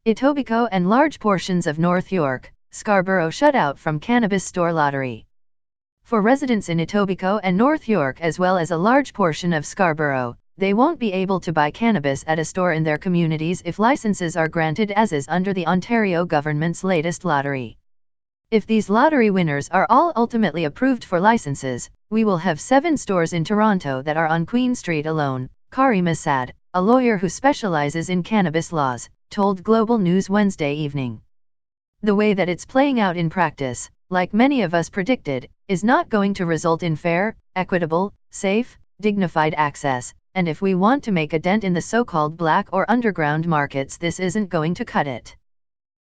Etobicoke and large portions of North York, Scarborough shut out from cannabis store lottery. For residents in Etobicoke and North York as well as a large portion of Scarborough, they won't be able to buy cannabis at a store in their communities if licenses are granted as is under the Ontario government's latest lottery. If these lottery winners are all ultimately approved for licenses, we will have 7 stores in Toronto that are on Queen Street alone, Karim Assad, a lawyer who specializes in cannabis laws, told Global News Wednesday evening. The way that it's playing out in practice, like many of us predicted, is not going to result in fair, equitable, safe, dignified access, and if we want to make a dent in the so-called black or underground markets, this isn't going to cut it.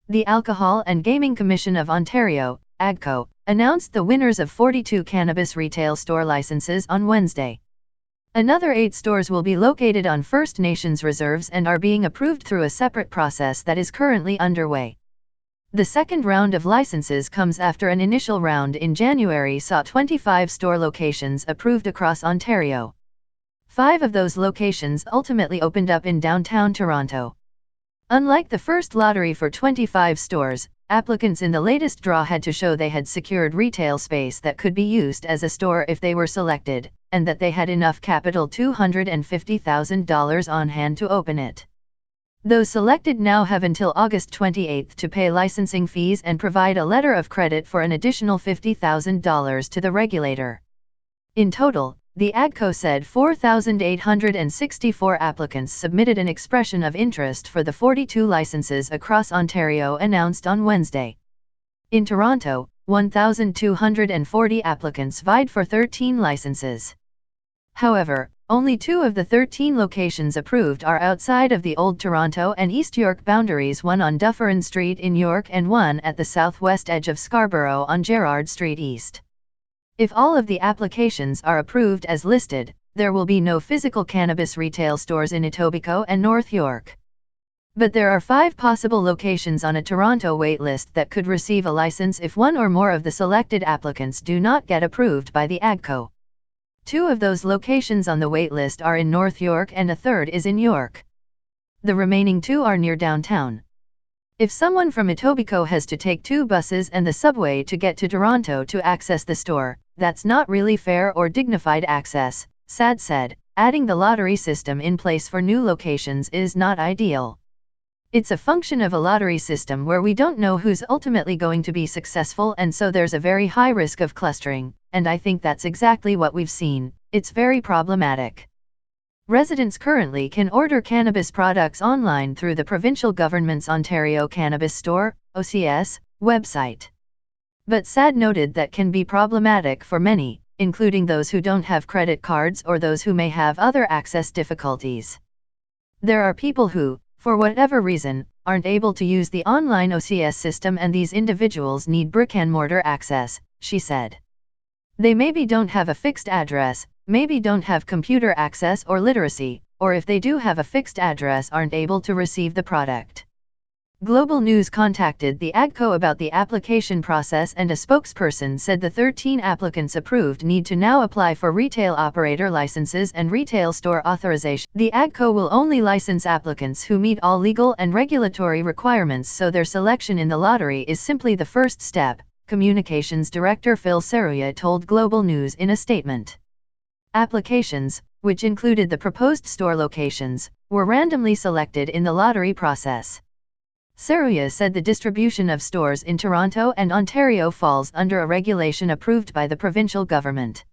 The Alcohol and Gaming Commission of Ontario, AGCO, announced the winners of 42 cannabis retail store licenses on Wednesday. Another 8 stores will be located on First Nations reserves and are being approved through a separate process that is currently underway. The second round of licenses comes after an initial round in January saw 25 store locations approved across Ontario. 5 of those locations ultimately opened up in downtown Toronto. Unlike the first lottery for 25 stores, applicants in the latest draw had to show they had secured retail space that could be used as a store if they were selected, and that they had enough capital $250,000 on hand to open it. Those selected now have until August 28 to pay licensing fees and provide a letter of credit for an additional $50,000 to the regulator. In total, the AGCO said 4,864 applicants submitted an expression of interest for the 42 licenses across Ontario announced on Wednesday. In Toronto, 1,240 applicants vied for 13 licenses. However, only 2 of the 13 locations approved are outside of the Old Toronto and East York boundaries, one on Dufferin Street in York and one at the southwest edge of Scarborough on Gerrard Street East. If all of the applications are approved as listed, there will be no physical cannabis retail stores in Etobicoke and North York. But there are 5 possible locations on a Toronto waitlist that could receive a license if one or more of the selected applicants do not get approved by the AGCO. 2 of those locations on the waitlist are in North York and a third is in York. The remaining 2 are near downtown. If someone from Etobicoke has to take 2 buses and the subway to get to Toronto to access the store, that's not really fair or dignified access, Sad said, adding the lottery system in place for new locations is not ideal. It's a function of a lottery system where we don't know who's ultimately going to be successful, and so there's a very high risk of clustering, and I think that's exactly what we've seen. It's very problematic. Residents currently can order cannabis products online through the provincial government's Ontario Cannabis Store, OCS, website. But Sad noted that can be problematic for many, including those who don't have credit cards or those who may have other access difficulties. There are people who, for whatever reason, aren't able to use the online OCS system, and these individuals need brick-and-mortar access, she said. They maybe don't have a fixed address, maybe don't have computer access or literacy, or if they do have a fixed address, aren't able to receive the product. Global News contacted the AGCO about the application process, and a spokesperson said the 13 applicants approved need to now apply for retail operator licenses and retail store authorization. The AGCO will only license applicants who meet all legal and regulatory requirements, so their selection in the lottery is simply the first step, Communications Director Phil Seruya told Global News in a statement. Applications, which included the proposed store locations, were randomly selected in the lottery process. Seruya said the distribution of stores in Toronto and Ontario falls under a regulation approved by the provincial government.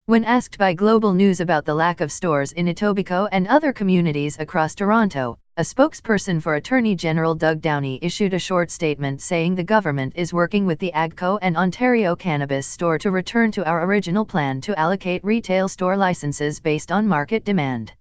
When asked by Global News about the lack of stores in Etobicoke and other communities across Toronto, a spokesperson for Attorney General Doug Downey issued a short statement saying the government is working with the AGCO and Ontario Cannabis Store to return to our original plan to allocate retail store licenses based on market demand.